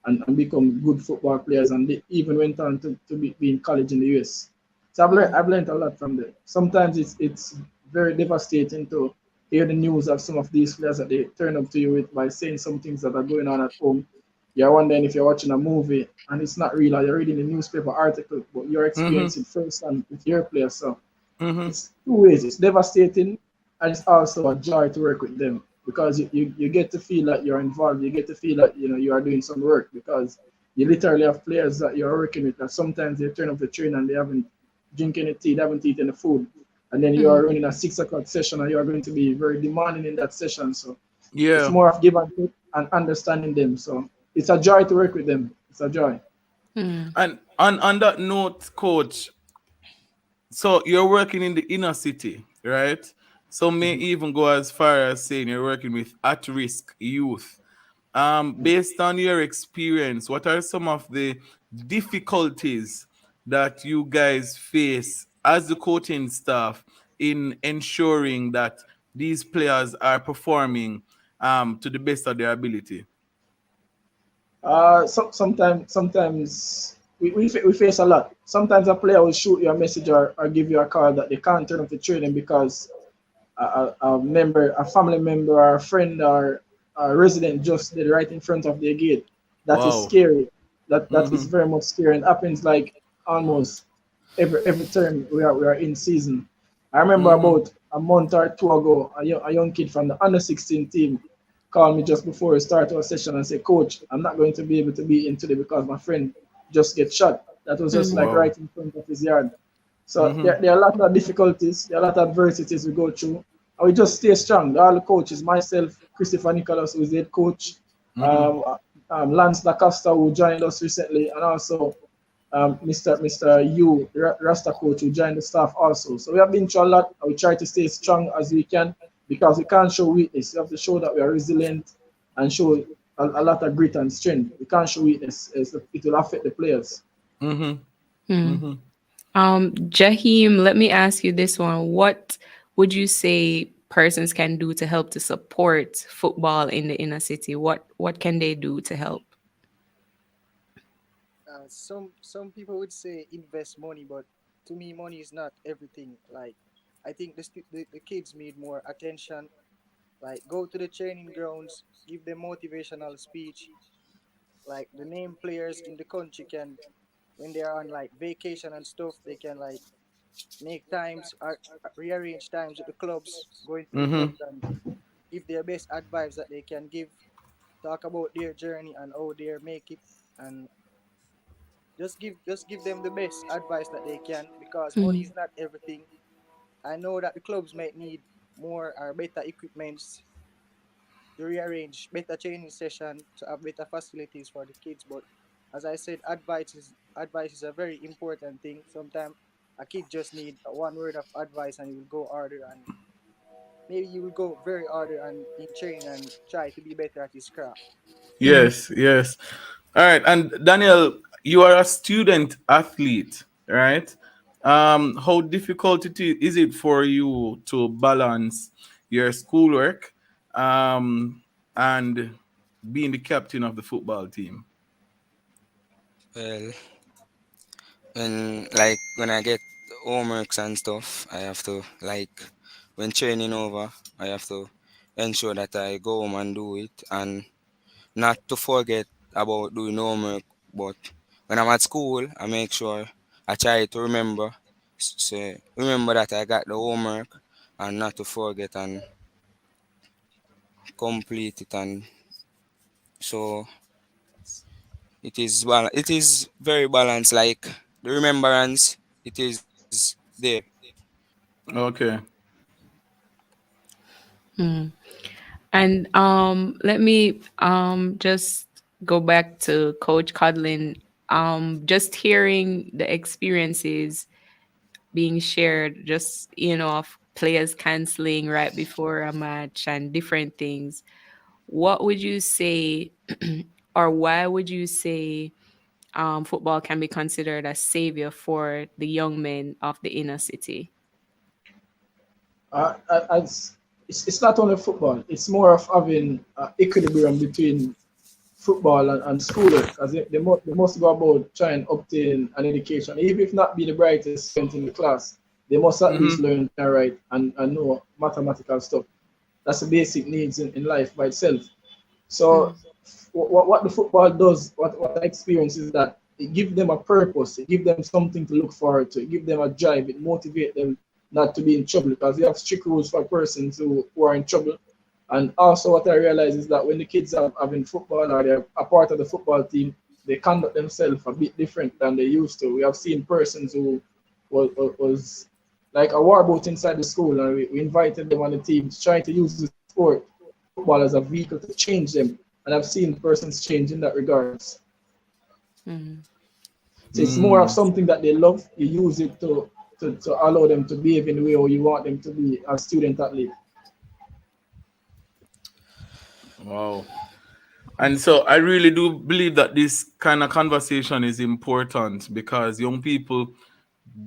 and become good football players. And they even went on to be in college in the US. So Mhm. I've learned a lot from them. Sometimes it's very devastating to hear the news of some of these players that they turn up to you with by saying some things that are going on at home. You're wondering if you're watching a movie and it's not real, or you're reading a newspaper article, but you're Mm-hmm. experiencing firsthand with your players. So Mm-hmm. it's two ways. It's devastating, and it's also a joy to work with them because you get to feel that you're involved. You get to feel that you are doing some work because you literally have players that you're working with that sometimes they turn up the train and they haven't drink any tea, they haven't eaten the food, and then you Mhm. are running a 6 o'clock session and you are going to be very demanding in that session. So it's Yeah. more of give and take and understanding them. So it's a joy to work with them. It's a joy. Mhm. And on that note, coach, so you're working in the inner city, right? So may even go as far as saying you're working with at-risk youth. Based on your experience, what are some of the difficulties that you guys face as the coaching staff in ensuring that these players are performing to the best of their ability? Sometimes we face a lot. Sometimes a player will shoot you a message or give you a call that they can't turn up the training because a family member, or a friend, or a resident just did right in front of their gate. That is Wow. scary. That is Mm-hmm. very much scary, and happens like almost every term we are in season. I remember Mm-hmm. about a month or two ago, a young kid from the under 16 team called me just before we start our session and said, "Coach, I'm not going to be able to be in today because my friend just get shot." That was just Mhm. like Wow. right in front of his yard. So there are a lot of difficulties, there are a lot of adversities we go through, and we just stay strong. All the coaches, myself, Christopher Nicholas, who is the head coach, um, Lance Lacosta, who joined us recently, and also Mr. Yu, Rasta coach, who joined the staff also. So we have been through a lot, and we try to stay strong as we can because we can't show weakness. We have to show that we are resilient and show a lot of grit and strength. We can't show weakness, it will affect the players. Jahim, let me ask you this one. What would you say persons can do to help to support football in the inner city? What can they do to help? Some people would say invest money, but to me, money is not everything. Like, I think the kids need more attention. Like, go to the training grounds, give them motivational speech. Like, the name players in the country can, when they are on like vacation and stuff, they can like make times or rearrange times with the clubs, going to the clubs and give their best advice that they can give. Talk about their journey and how they make it, and just give them the best advice that they can, because money is not everything. I know that the clubs might need more or better equipments to rearrange better training session to have better facilities for the kids. But as I said, advice is a very important thing. Sometimes a kid just need one word of advice and he will go harder, and maybe you will go very harder and in training and try to be better at his craft. Yes, yes. All right. And Daniel, you are a student athlete, right? How difficult is it for you to balance your schoolwork and being the captain of the football team? Well, when I get homeworks and stuff, I have to like when training over, I have to ensure that I go home and do it, and not to forget about doing homework. But when I'm at school, I make sure I try to remember that I got the homework and not to forget and complete it. And so it is very balanced. Like the remembrance, it is there. Okay. And let me just go back to Coach Codlin. Just hearing the experiences being shared, just of players canceling right before a match and different things. What would you say, or why would you say football can be considered a savior for the young men of the inner city? It's not only football, it's more of having equilibrium between football and schoolwork, because they must go about trying to obtain an education. Even if not be the brightest student in the class, they must at least learn to write and know mathematical stuff. That's the basic needs in life by itself. So what the football does, what I experience is that it gives them a purpose, it gives them something to look forward to, it gives them a drive, it motivates them not to be in trouble, because we have strict rules for persons who are in trouble. And also what I realize is that when the kids are having football or they're a part of the football team, they conduct themselves a bit different than they used to. We have seen persons who was like a warboat inside the school, and we invited them on the team to try to use the sport, football, as a vehicle to change them. And I've seen persons change in that regards. So it's more of something that they love. You use it to allow them to behave in the way how you want them to be as student athlete. Wow. And so I really do believe that this kind of conversation is important because young people,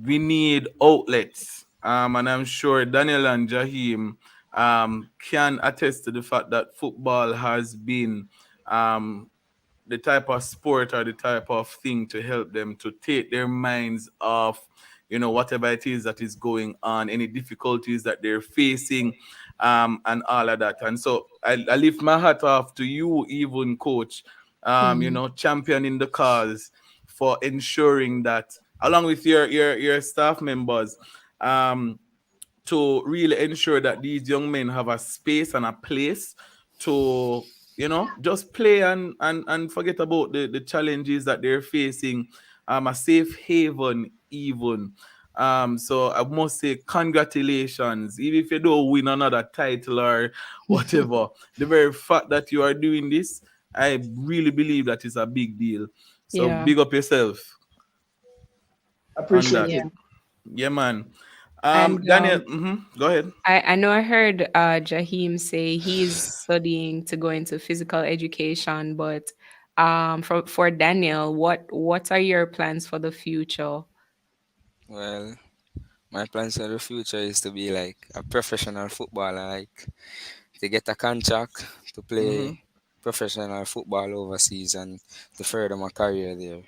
we need outlets. And I'm sure Daniel and Jahim can attest to the fact that football has been the type of sport or the type of thing to help them to take their minds off, whatever it is that is going on, any difficulties that they're facing, and all of that. And so I lift my hat off to you, even coach, championing the cause for ensuring that, along with your staff members, to really ensure that these young men have a space and a place to just play and forget about the challenges that they're facing, a safe haven even, So I must say congratulations. Even if you don't win another title or whatever, the very fact that you are doing this, I really believe that is a big deal. So Yeah. big up yourself on Appreciate that. Yeah. it. Yeah, man. And Daniel, go ahead. I know I heard Jaheim say he's studying to go into physical education, but for Daniel, what are your plans for the future? Well, my plans for the future is to be like a professional footballer, like to get a contract to Mm-hmm. play professional football overseas and to further my career there.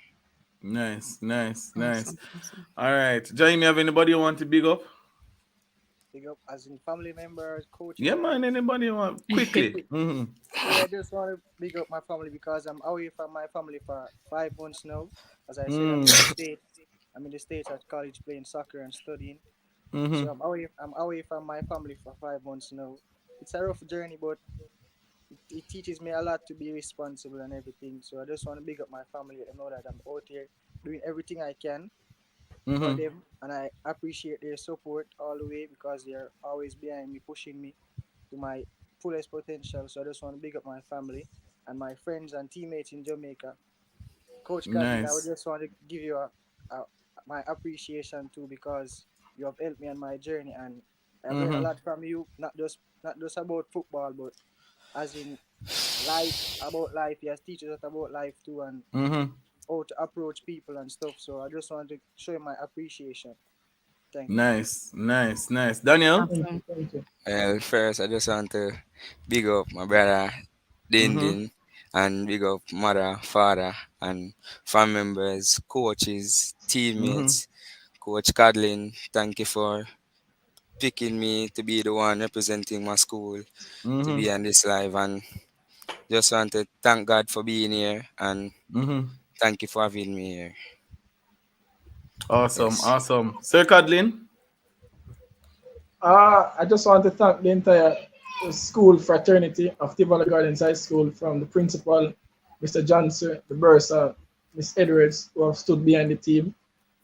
Nice, nice, nice. Awesome, awesome. All right. Jamie, have anybody you want to big up? Big up as in family members, Yeah, coaches, man. and Anybody you want? Quickly. Mm-hmm. yeah, I just want to big up my family because I'm away from my family for 5 months now. As I said, I'm in the Mm. States. I'm in the States at college playing soccer and studying. Mm-hmm. So I'm away from my family for 5 months now. It's a rough journey, but it teaches me a lot to be responsible and everything. So I just want to big up my family and know that I'm out here doing everything I can for Mm-hmm. them, and I appreciate their support all the way because they're always behind me, pushing me to my fullest potential. So I just want to big up my family and my friends and teammates in Jamaica. Coach Kathleen, I would Nice. just want to give you a my appreciation too because you have helped me on my journey, and I've learned a Mm-hmm. lot from you, not just about football, but as in life, about life. He has teaches us about life too, and Mm-hmm. how to approach people and stuff. So I just want to show you my appreciation. Thank you. Nice, nice, nice. Daniel. Thank you. Awesome. Thank you. Well, first I just want to big up my brother Din Mm-hmm. Din and big up mother, father, and family members, coaches, Mm-hmm. teammates. Coach Cadlin, thank you for picking me to be the one representing my school to Mm-hmm. be on this live, and just want to thank God for being here and Mm-hmm. thank you for having me here. Awesome, Yes. awesome. Sir Cadlin. I just want to thank the entire school fraternity of Tivala Gardens High School, from the principal, Mr. Johnson, the bursar, Miss Edwards, who have stood behind the team.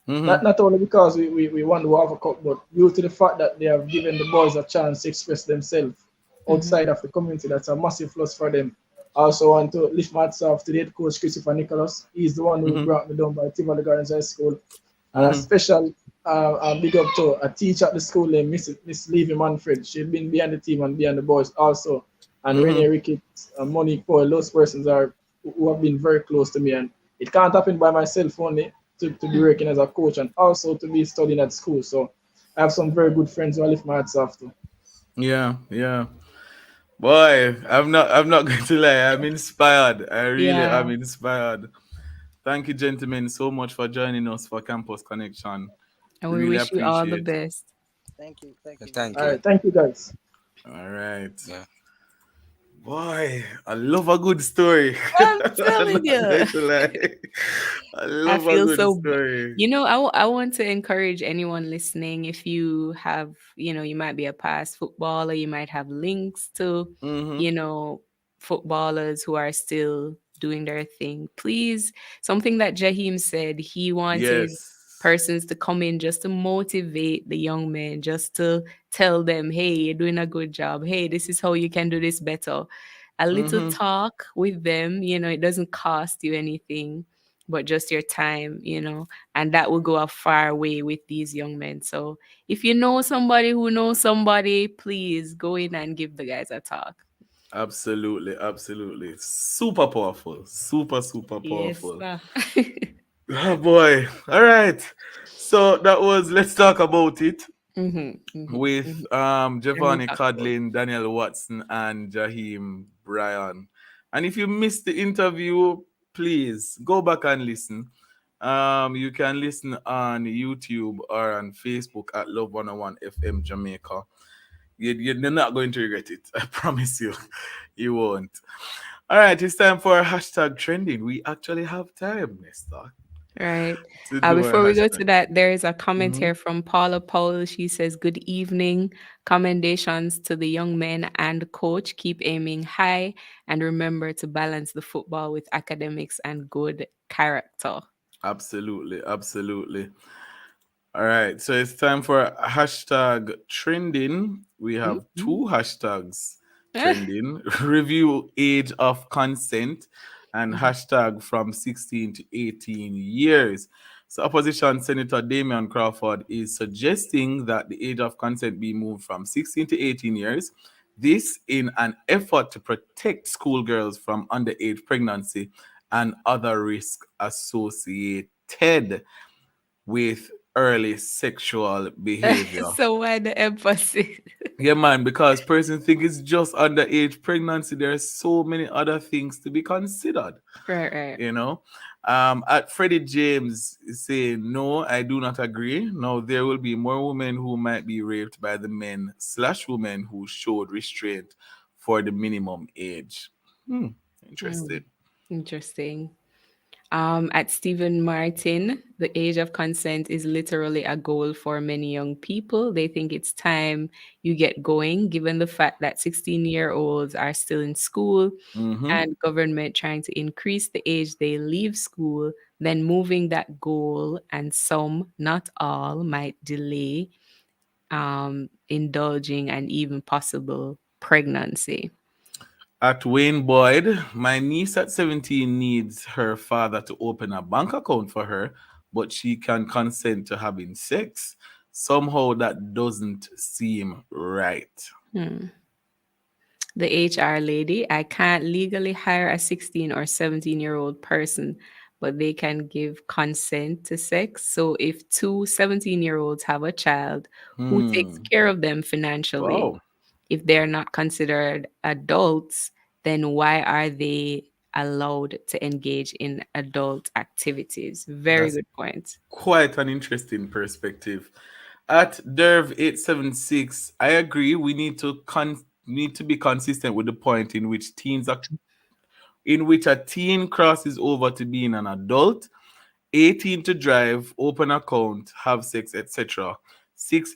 Mm-hmm. Not only because we won the World Cup, but due to the fact that they have given the boys a chance to express themselves Mm-hmm. outside of the community. That's a massive plus for them. I also want to lift my hats off to the head coach, Christopher Nicholas. He's the one who Mm-hmm. brought me down by Tivala Gardens High School. And a Mm-hmm. special big up to a teacher at the school named Miss Levy Manfred. She's been behind the team and behind the boys also. And Renee Mm-hmm. Ricketts and Monique Paul, those persons are who have been very close to me. And it can't happen by myself only to be working as a coach and also to be studying at school. So I have some very good friends who I lift my hats off to. Yeah, yeah. Boy, I'm not going to lie. I'm inspired. I really Yeah. am inspired. Thank you, gentlemen, so much for joining us for Campus Connection. And we Really wish you all the appreciate. best. Thank you. Thank you very Thank All much. you. right, thank you guys. All right. Yeah. Boy, I love a good story. I'm I'm telling not you. going to lie. I I love a feel good so. story. I want to encourage anyone listening. If you have, you might be a past footballer, you might have links to, Mm-hmm. you know, footballers who are still doing their thing. Please, something that Jaheim said, he wanted Yes. persons to come in just to motivate the young men, just to tell them, hey, you're doing a good job. Hey, this is how you can do this better. A little Mm-hmm. talk with them, it doesn't cost you anything but just your time, and that will go a far way with these young men. So if you know somebody who knows somebody, please go in and give the guys a talk. Absolutely, absolutely. Super powerful. Super, super Yes, powerful. sir. Oh boy. All right. So that was Let's Talk About It with Let me Giovanni talk about Codlin, Daniel Watson, and Jaheim Bryan. And if you missed the interview, please go back and listen. You can listen on YouTube or on Facebook at Love 101 FM Jamaica. You're not going to regret it. I promise you. You won't. All right, it's time for our hashtag trending. We actually have time, Nesta, Right. to do our Before we go to hashtag. that, there is a comment Mhm. here from Paula Powell. She says, "Good evening. Commendations to the young men and coach. Keep aiming high and remember to balance the football with academics and good character." Absolutely, absolutely. All right, so it's time for hashtag trending. We have two hashtags trending: review age of consent and hashtag from 16 to 18 years. So, opposition Senator Damian Crawford is suggesting that the age of consent be moved from 16 to 18 years. This in an effort to protect schoolgirls from underage pregnancy and other risks associated with early sexual behavior. So why the emphasis? Yeah, man, because person think it's just underage pregnancy. There's so many other things to be considered. Right, right. You know, at Freddie James is saying, no, I do not agree. No, there will be more women who might be raped by the men slash women who showed restraint for the minimum age. Interesting. Interesting. At Stephen Martin, the age of consent is literally a goal for many young people. They think it's time you get going, given the fact that 16-year-olds are still in school and government trying to increase the age they leave school, then moving that goal, and some, not all, might delay indulging and even possible pregnancy. At Wayne Boyd, my niece at 17 needs her father to open a bank account for her, but she can consent to having sex. Somehow that doesn't seem right. The HR lady, I can't legally hire a 16 or 17-year-old person, but they can give consent to sex. So if two 17-year-olds have a child, who takes care of them financially? Wow. If they're not considered adults, then why are they allowed to engage in adult activities? Very That's good point. quite an interesting perspective. At Derv876, I agree. We need to be consistent with the point in which a teen crosses over to being an adult, 18 to drive, open account, have sex, etc. Sex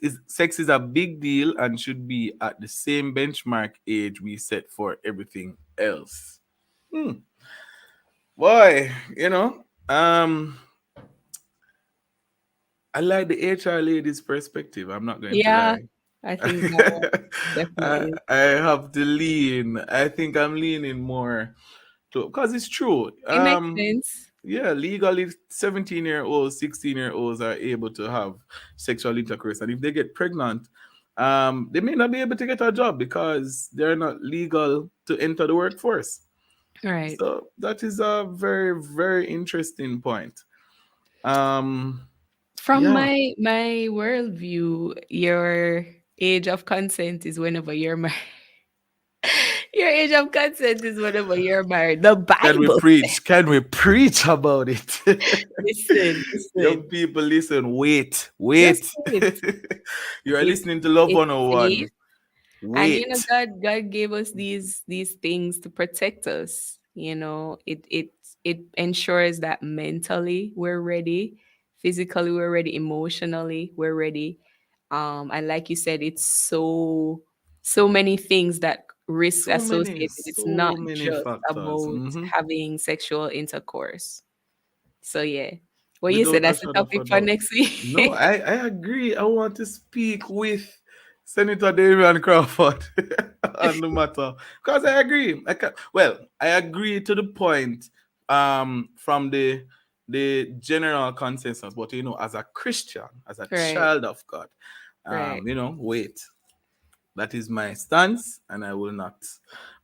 is a big deal and should be at the same benchmark age we set for everything else. Boy, I like the HR lady's perspective. I'm not going to Yeah, lie. I think that one I, definitely. I have to lean. I think I'm leaning more to because it's true. It makes sense. Yeah, legally 17-year-olds, 16-year-olds are able to have sexual intercourse. And if they get pregnant, they may not be able to get a job because they're not legal to enter the workforce. Right. So that is a very, very interesting point. Um, From yeah. my worldview, your age of consent is whenever you're married. Your age of consent is whenever you're married. The Can we Bible says. preach? Can we preach about it? Listen, Young listen. people, listen. Wait, Just wait. wait. You are It's listening to Love it's 101. safe. And Wait. God gave us these things to protect us. It ensures that mentally we're ready, physically we're ready, emotionally we're ready. And like you said, it's so many things that risk associated. It's not So many just factors. about having sexual intercourse. So yeah. Well, you said Without a that's the shadow of a topic for doubt. next No, week. I agree. I want to speak with Senator Damian Crawford on the matter because I agree. I agree to the point from the general consensus, but as a Christian, as a Right. child of God, Right. wait. That is my stance, and I will not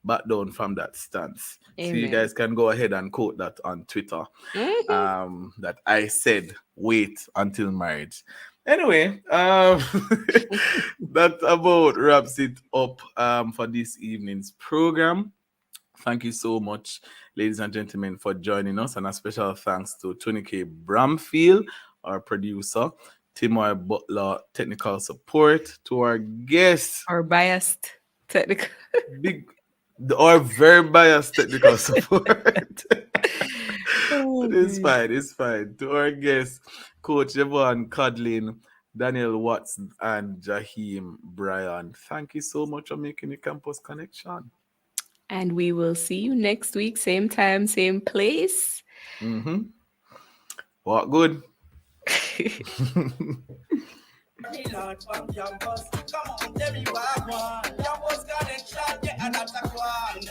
back down from that stance. So you Amen. guys can go ahead and quote that on Twitter. Mhm. That I said wait until marriage. Anyway, that about wraps it up for this evening's program. Thank you so much, ladies and gentlemen, for joining us, and a special thanks to Tony K. Bramfield, our producer, Timoy Butler, technical support, to our guests, Or biased technical. or very biased technical support. Oh, It's good. fine, it's fine. To our guests, Coach Yvonne Codlin, Daniel Watson, and Jaheem Bryan. Thank you so much for making the campus connection. And we will see you next week, same time, same place. What good? Me not from campus. Come on, tell me what I want. Campus connection, yeah, and that's a one.